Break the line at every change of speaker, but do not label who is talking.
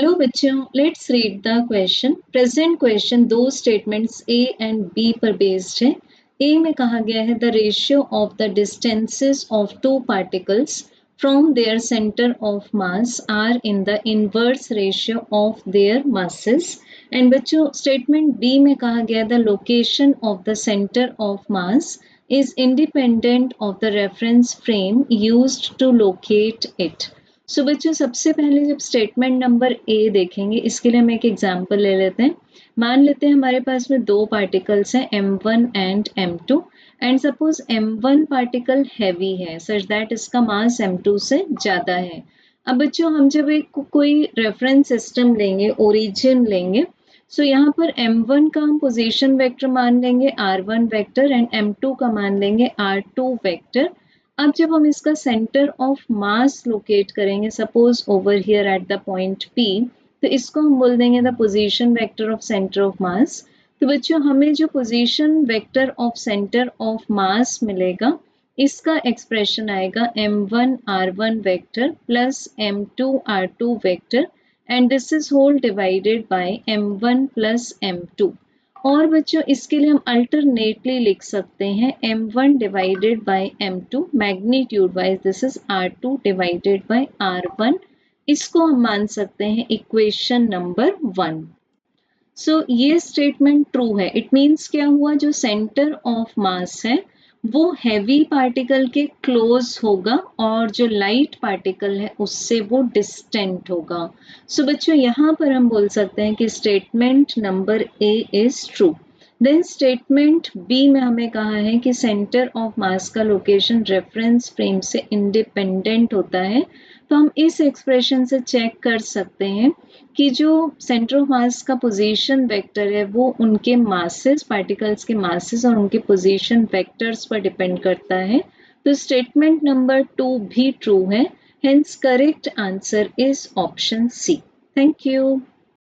Hello बच्चों, let's read the question. Present question दो statements A and B पर based है। ए में कहा गया है the ratio of the distances of two particles from their centre of mass are in the inverse ratio of their masses. And बच्चों statement B में कहा गया the location of the centre of mass is independent of the reference frame used to locate it. सो बच्चों सबसे पहले जब statement number ए देखेंगे इसके लिए हम एक एग्जांपल ले लेते हैं। मान लेते हैं हमारे पास में दो पार्टिकल्स हैं m1 and m2 and suppose m1 particle heavy है सच दैट इसका मास m2 से ज़्यादा है। अब बच्चों हम जब एक कोई रेफरेंस सिस्टम लेंगे, ओरिजिन लेंगे, सो यहाँ पर m1 का हम पोजीशन वेक्टर मान लेंगे r1 वेक्टर एंड m2 का मान लेंगे r2 वेक्टर। अब जब हम इसका सेंटर ऑफ मास लोकेट करेंगे suppose over here at the point P, तो इसको हम बोल देंगे the position vector of centre of mass. तो बच्चों हमें जो position vector of centre of mass मिलेगा इसका एक्सप्रेशन आएगा m1 r1 vector plus m2 r2 vector and this is whole divided by m1 plus m2। और बच्चों इसके लिए हम अल्टरनेटली लिख सकते हैं m1 divided by m2 magnitude wise this is r2 divided by r1। इसको हम मान सकते हैं इक्वेशन नंबर 1। सो ये स्टेटमेंट ट्रू है। इट मीन्स क्या हुआ, जो सेंटर ऑफ मास है वो हैवी पार्टिकल के क्लोज होगा और जो लाइट पार्टिकल है उससे वो डिस्टेंट होगा। सो बच्चों यहाँ पर हम बोल सकते हैं कि statement number A is true. Then statement B में हमें कहा है कि सेंटर ऑफ मास का लोकेशन रेफरेंस फ्रेम से इंडिपेंडेंट होता है। तो हम इस एक्सप्रेशन से चेक कर सकते हैं कि जो सेंटर ऑफ मास का पोजीशन वेक्टर है वो उनके मासेस, पार्टिकल्स के मासेस और उनके पोजीशन वेक्टर्स पर डिपेंड करता है। तो स्टेटमेंट नंबर 2 भी ट्रू है। Hence correct answer is option C. Thank you.